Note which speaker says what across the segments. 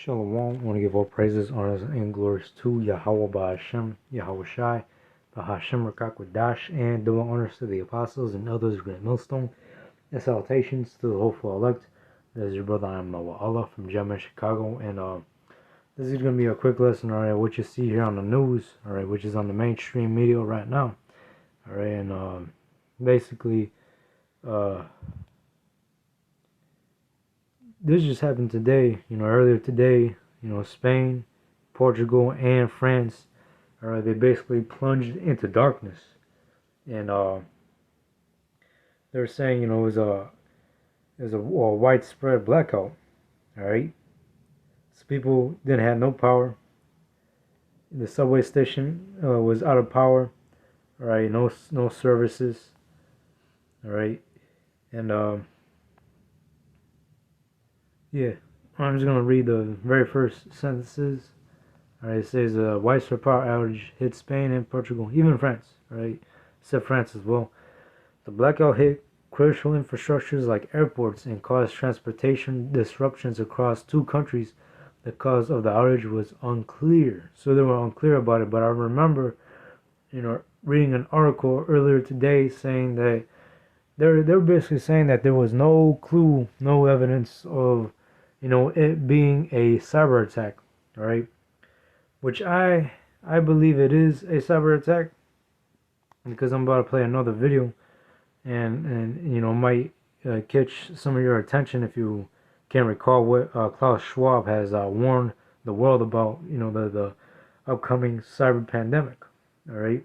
Speaker 1: Shalom, I want to give all praises, honors, and glories to Yahweh Ba'Hashem, Yahweh Shai, Ba'Hashem Rakakwadash, and double honors to the apostles and elders of Great Millstone, and salutations to the hopeful elect. This is your brother, I'm Noah Allah from Gemma, Chicago, and this is going to be a quick lesson, alright, what you see here on the news, alright, which is on the mainstream media right now, alright, and basically, this just happened today, earlier today, Spain, Portugal, and France, they basically plunged into darkness. And they're saying, it was a widespread blackout, alright? So people didn't have no power. The subway station was out of power, alright? No services, alright? And yeah, I'm just gonna read the very first sentences. Alright, it says widespread power outage hit Spain and Portugal, even France, right? Except France as well. The blackout hit crucial infrastructures like airports and caused transportation disruptions across two countries. The cause of the outage was unclear. So they were unclear about it, but I remember, reading an article earlier today saying that they're basically saying that there was no clue, no evidence of, it being a cyber attack, right? Which I believe it is a cyber attack, because I'm about to play another video, and might catch some of your attention if you can't recall what Klaus Schwab has warned the world about, the upcoming cyber pandemic. All right.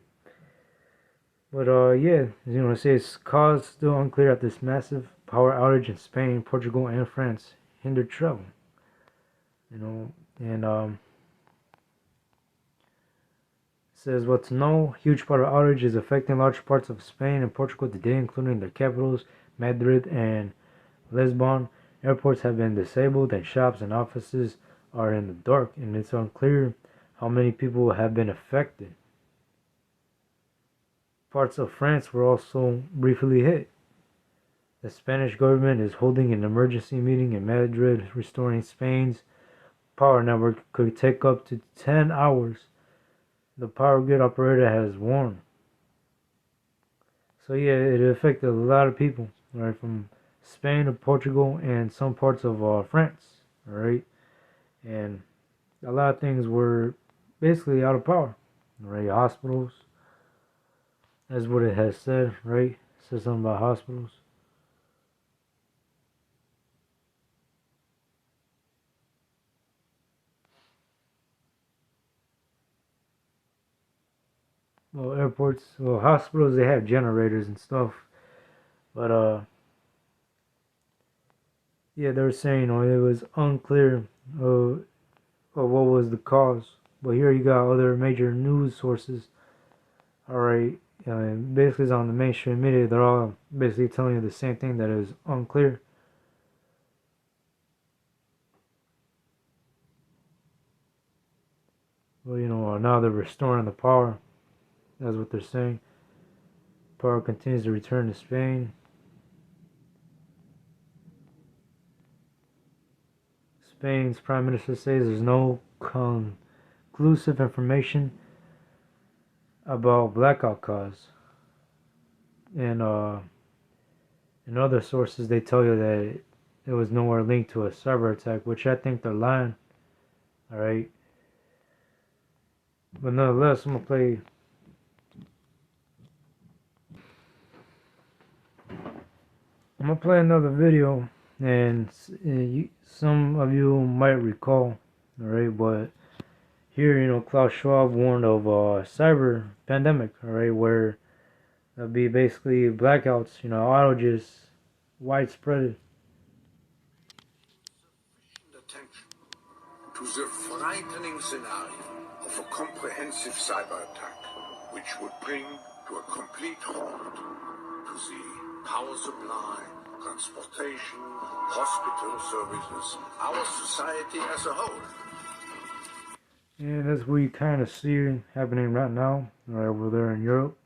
Speaker 1: But yeah, it says cause still unclear at this massive power outage in Spain, Portugal, and France hindered travel. And says what's no huge part of outage is affecting large parts of Spain and Portugal today, including their capitals, Madrid and Lisbon. Airports have been disabled and shops and offices are in the dark, and it's unclear how many people have been affected. Parts of France were also briefly hit. The Spanish government is holding an emergency meeting in Madrid, restoring Spain's power network could take up to 10 hours. The power grid operator has warned. So yeah, it affected a lot of people, right, from Spain to Portugal and some parts of France, right, and a lot of things were basically out of power, right. Hospitals, that's what it has said, right. It says something about hospitals. Well, airports, well, hospitals, they have generators and stuff, but yeah, they were saying, it was unclear of what was the cause. But here you got other major news sources. Alright, basically it's on the mainstream media. They're all basically telling you the same thing, that is unclear. Well, now they're restoring the power. That's what they're saying. Power continues to return to Spain. Spain's Prime Minister says there's no conclusive information about blackout cause. And in other sources, they tell you that it was nowhere linked to a cyber attack, which I think they're lying. Alright. But nonetheless, I'm going to play another video, and some of you might recall, alright, but here, Klaus Schwab warned of a cyber pandemic, alright, where there'll be basically blackouts, outages, widespread.
Speaker 2: Attention to the frightening scenario of a comprehensive cyber attack, which would bring to a complete halt to the power supply, transportation, hospital services, our society as a whole.
Speaker 1: And that's what you kind of see happening right now, right over there in Europe.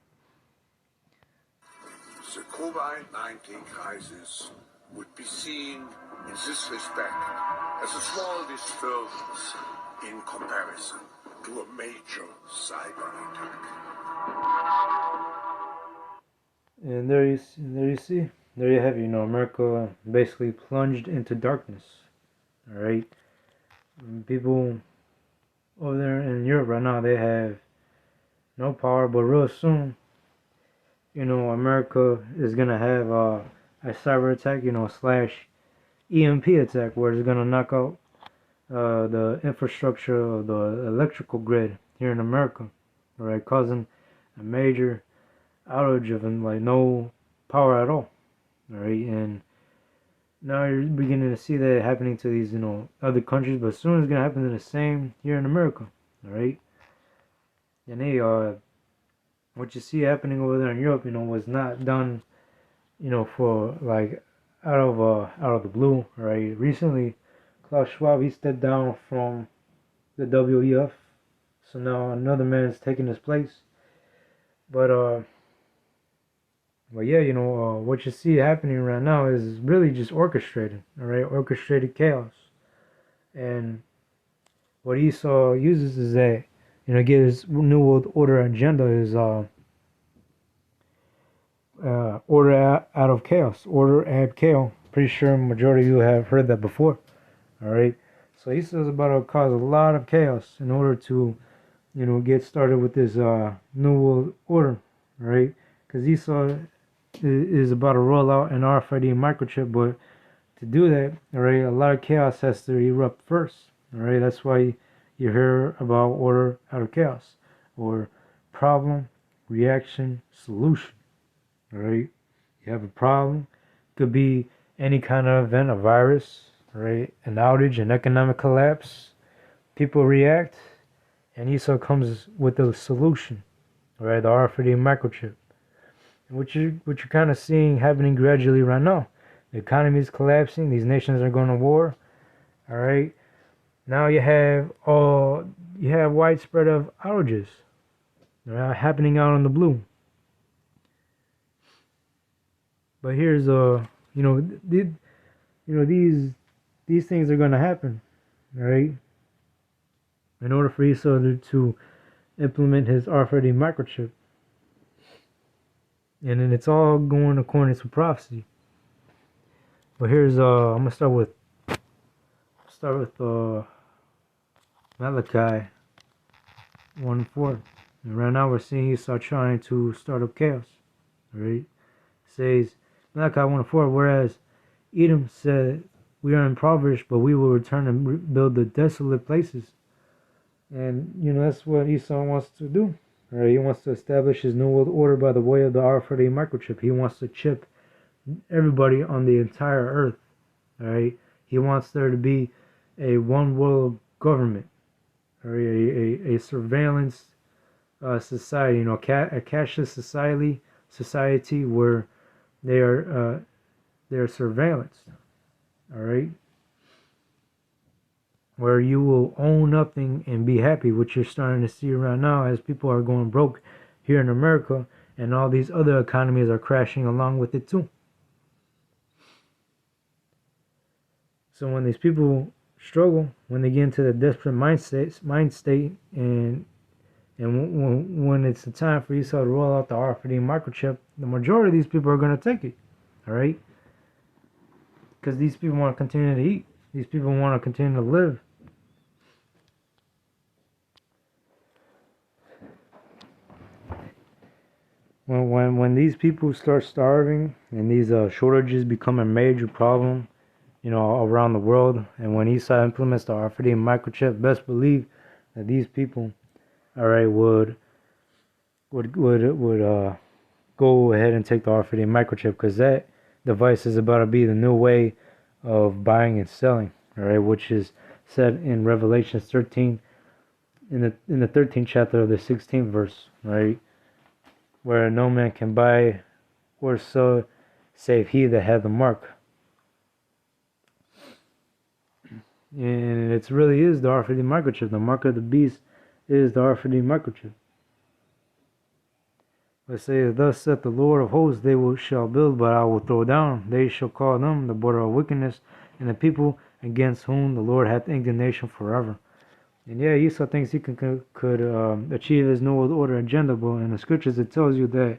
Speaker 2: The COVID-19 crisis would be seen in this respect as a small disturbance in comparison to a major cyber attack.
Speaker 1: And there you see, there you have it. America basically plunged into darkness. All right, people over there in Europe right now, they have no power, but real soon, America is gonna have a cyber attack, slash EMP attack, where it's gonna knock out the infrastructure of the electrical grid here in America, right, causing a major outage of like no power at all, right, and now you're beginning to see that happening to these, other countries, but soon it's gonna happen to the same here in America, all right, and what you see happening over there in Europe, was not done, for like out of the blue, right? Recently, Klaus Schwab, he stepped down from the WEF, so now another man is taking his place. But yeah, what you see happening right now is really just orchestrated, all right, orchestrated chaos. And what Esau uses is that, get his new world order agenda is order out of chaos, order ad chaos. Pretty sure majority of you have heard that before. All right, so he says about to cause a lot of chaos in order to, get started with this new world order, right? Because Esau is about to roll out an RFID microchip, but to do that, all right, a lot of chaos has to erupt first. All right, that's why you hear about order out of chaos, or problem, reaction, solution. All right, you have a problem, could be any kind of event, a virus, right, an outage, an economic collapse. People react, and Esau comes with a solution, right, the RFID microchip, which you're kind of seeing happening gradually right now. The economy is collapsing. These nations are going to war. All right. Now you have widespread of outages, right, happening out on the blue. But here's these things are going to happen, right? In order for Esau to implement his RFID microchip, and then it's all going according to prophecy. But here's I'm gonna start with Malachi 1:4. And right now we're seeing Esau trying to start up chaos. Right? It says Malachi 1:4. Whereas Edom said, "We are impoverished, but we will return and rebuild the desolate places." And that's what Esau wants to do. Right? He wants to establish his new world order by the way of the RFID microchip. He wants to chip everybody on the entire earth. All right. He wants there to be a one world government, or a surveillance society. A cashless society where they are surveillanced. All right. Where you will own nothing and be happy, which you're starting to see right now as people are going broke here in America, and all these other economies are crashing along with it too. So when these people struggle, when they get into the desperate mind state, and when it's the time for Esau to roll out the RFID microchip, the majority of these people are going to take it, all right? Because these people want to continue to eat. These people want to continue to live. When these people start starving and these shortages become a major problem, around the world, and when Esau implements the RFID microchip, best believe that these people, all right, would go ahead and take the RFID microchip, because that device is about to be the new way of buying and selling, all right, which is said in Revelation 13, in the 13th chapter of the 16th verse, right, where no man can buy or sell save he that had the mark. And it really is the RFID microchip. The mark of the beast is the RFID microchip. Let's say, thus saith the Lord of hosts, they shall build, but I will throw down. They shall call them the border of wickedness, and the people against whom the Lord hath indignation forever. And yeah, Esau thinks he could achieve his New World Order agenda, but in the scriptures it tells you that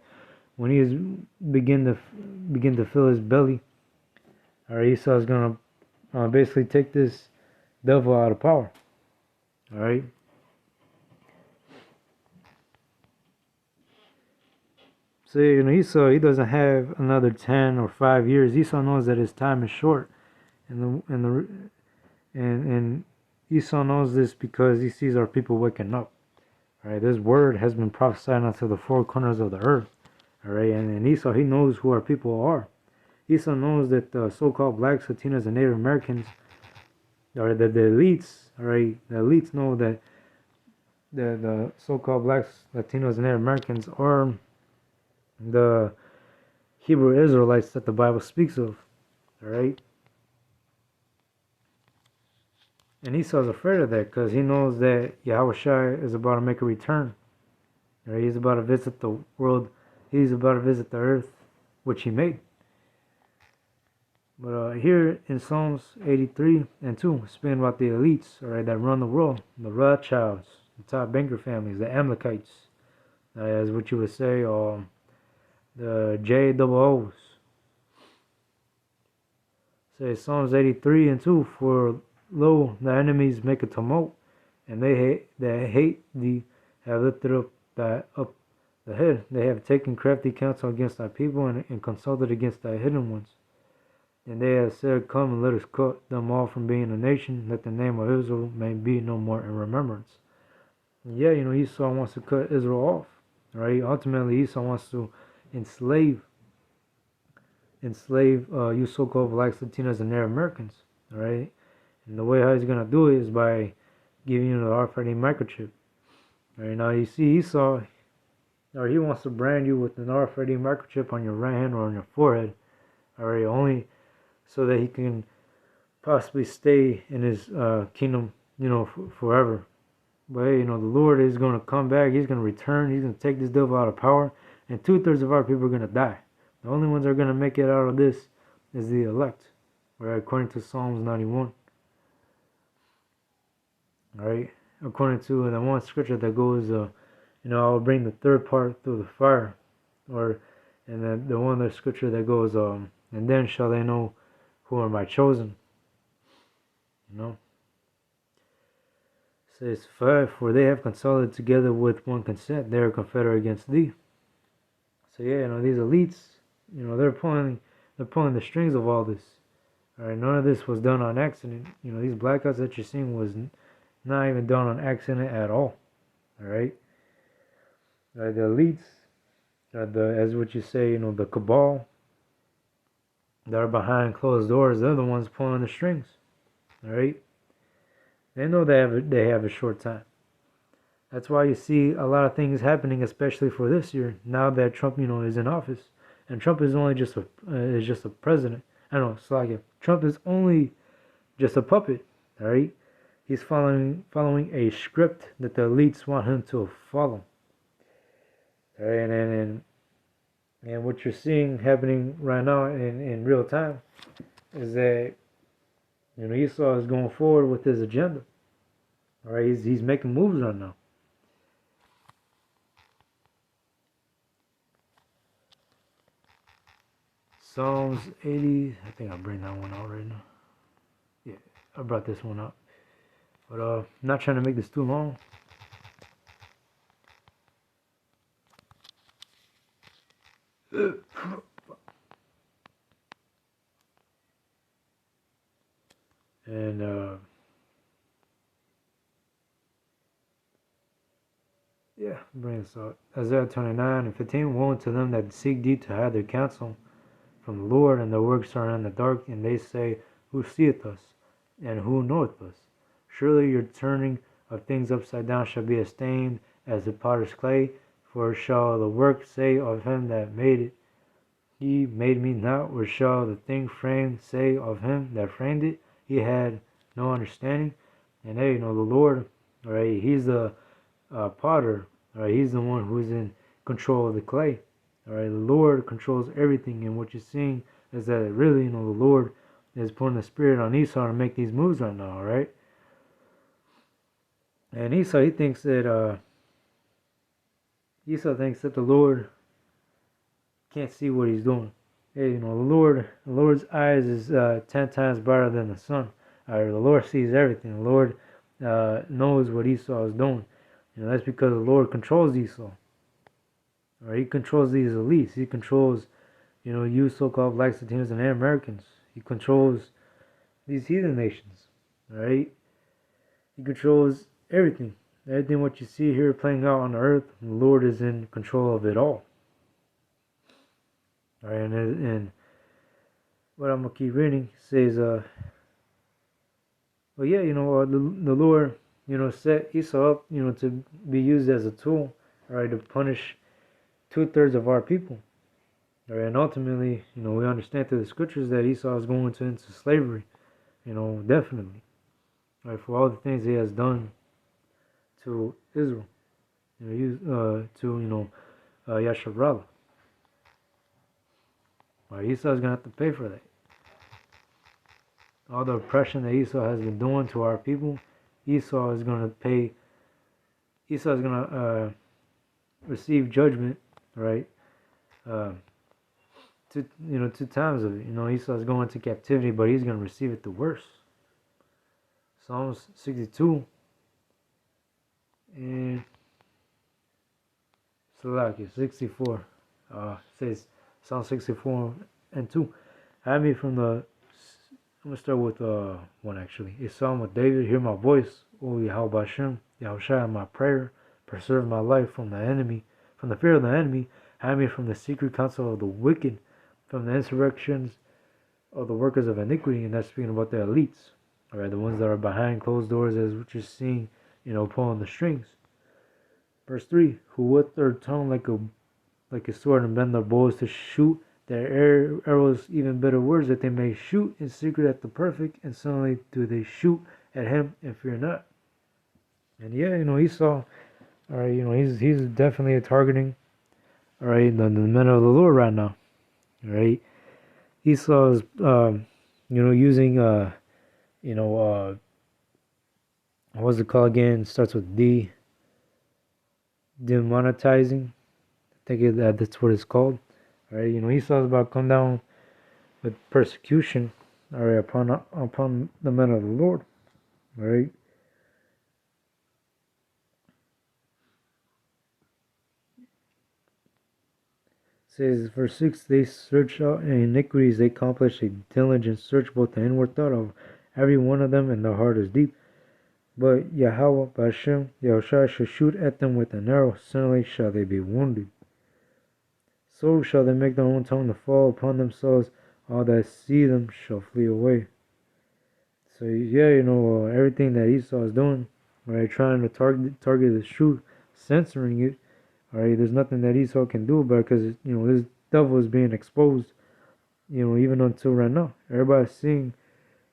Speaker 1: when he is begin to fill his belly, or Esau is gonna basically take this devil out of power. All right. So Esau, he doesn't have another 10 or 5 years. Esau knows that his time is short, and Esau knows this because he sees our people waking up. All right, this word has been prophesied unto the four corners of the earth. All right, and Esau, he knows who our people are. Esau knows that the so-called blacks, Latinos, and Native Americans, or the elites, all right, the elites know that the so-called blacks, Latinos, and Native Americans are the Hebrew Israelites that the Bible speaks of. All right. And Esau's afraid of that because he knows that Yahushua is about to make a return. Right? He's about to visit the world. He's about to visit the earth, which he made. But here in Psalms 83 and 2, speaking about the elites, all right, that run the world, the Rothschilds, the top banker families, the Amalekites, as what you would say, the JOOs. Say Psalms 83 and 2, for lo, the enemies make a tumult, and they hate thee have lifted up the head. They have taken crafty counsel against thy people, and consulted against thy hidden ones. And they have said, come and let us cut them off from being a nation, that the name of Israel may be no more in remembrance. And yeah, Esau wants to cut Israel off. Right? Ultimately, Esau wants to enslave you so-called blacks, Latinos, and Native Americans. All right? And the way how he's going to do it is by giving you the RFID microchip. All right? Now, you see Esau, or he wants to brand you with an RFID microchip on your right hand or on your forehead. All right? Only so that he can possibly stay in his kingdom, forever. But hey, the Lord is going to come back. He's going to return. He's going to take this devil out of power. And 2/3 of our people are going to die. The only ones that are going to make it out of this is the elect. Right? According to Psalms 91. Alright? According to the one scripture that goes, I will bring the third part through the fire. And then the one other scripture that goes, and then shall they know who are my chosen. Says 5, for they have consulted together with one consent, they are confederate against thee. So yeah, these elites, they're pulling the strings of all this. Alright, none of this was done on accident. These blackouts that you're seeing was not even done on accident at all. Alright? The elites, as what you say, the cabal that are behind closed doors, they're the ones pulling the strings. Alright? They know they have a short time. That's why you see a lot of things happening, especially for this year, now that Trump, is in office. And Trump is only just a president. I know, Slovakia. Trump is only just a puppet, alright? He's following a script that the elites want him to follow. Alright, and what you're seeing happening right now in real time is that Esau is going forward with his agenda. Alright, he's making moves right now. Psalms 80, I think I'll bring that one out right now. Yeah, I brought this one up. But I'm not trying to make this too long. And yeah, bring this out. Isaiah 29 and 15, woe unto them that seek thee to hide their counsel from the Lord, and their works are in the dark, and they say, who seeth us, and who knoweth us? Surely your turning of things upside down shall be esteemed as the potter's clay, for shall the work say of him that made it, he made me not, or shall the thing framed say of him that framed it, he had no understanding? And hey, the Lord, alright, he's the potter, alright, he's the one who's in control of the clay. All right, the Lord controls everything, and what you're seeing is that really, the Lord is putting the spirit on Esau to make these moves right now. All right, and Esau thinks that the Lord can't see what he's doing. Hey, the Lord's eyes is 10 times brighter than the sun. All right, the Lord sees everything. The Lord knows what Esau is doing. That's because the Lord controls Esau. All right, he controls these elites. He controls, you so-called Black Latinos and Americans. He controls these heathen nations. All right, he controls everything. Everything what you see here playing out on the earth, the Lord is in control of it all. All right, and what I'm gonna keep reading says, the Lord, set Esau up, to be used as a tool, all right, to punish 2/3 of our people. All right, and ultimately, we understand through the scriptures that Esau is going into slavery, definitely. All right, for all the things he has done to Israel, Yasharallah. All right, Esau is gonna have to pay for that. All the oppression that Esau has been doing to our people, Esau is gonna pay. Esau is gonna receive judgment, right? 2 times of it. Esau is going into captivity, but he's gonna receive it the worst. Psalms 62 and Salakia 64 says Psalm 64 and 2. Hide me from the. I'm gonna start with one actually. A psalm with David. Hear my voice, O Yahweh Hashem, Yahushua, my prayer. Preserve my life from the enemy, from the fear of the enemy. Hide me from the secret counsel of the wicked, from the insurrections of the workers of iniquity. And that's speaking about the elites, all right, the ones that are behind closed doors, as we're just seeing, pulling the strings. Verse 3: Who with their tongue like a sword and bend their bows to shoot their arrows, even better words, that they may shoot in secret at the perfect, and suddenly do they shoot at him and fear not. And Esau, all right, he's definitely targeting, all right, the men of the Lord right now, all right. Esau is, using, what's it called again? It starts with D. Demonetizing. I think that's what it's called. All right, Esau's about to come down with persecution, all right, upon the men of the Lord, all right. It says verse 6: They search out iniquities, they accomplish a diligent search, both the inward thought of every one of them, and their heart is deep. But Yahweh Bashem, Yahushua, shall shoot at them with an arrow, suddenly shall they be wounded. So shall they make their own tongue to fall upon themselves, all that see them shall flee away. So everything that Esau is doing, right, trying to target the truth, censoring it, all right, there's nothing that Esau can do about it, because this devil is being exposed, even until right now. Everybody's seeing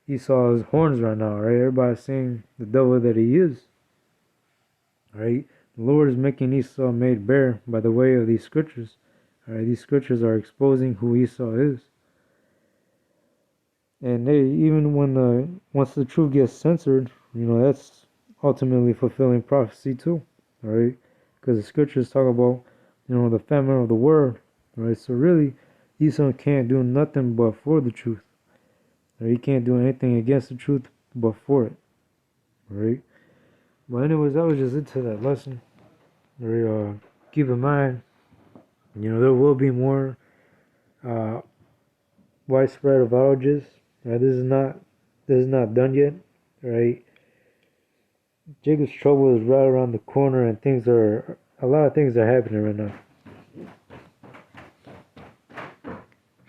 Speaker 1: Esau's horns right now, right? Everybody's seeing the devil that he is, right? The Lord is making Esau made bare by the way of these scriptures. All right, these scriptures are exposing who Esau is. And even once the truth gets censored, that's ultimately fulfilling prophecy too, all right? Because the scriptures talk about, the famine of the word, right? So really, Esau can't do nothing but for the truth. Right? He can't do anything against the truth but for it, right? But anyways, that was just it to that lesson. Right? Keep in mind, there will be more widespread of outages. Right? This is not done yet, right? Jacob's trouble is right around the corner, and a lot of things are happening right now.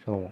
Speaker 1: Shalom.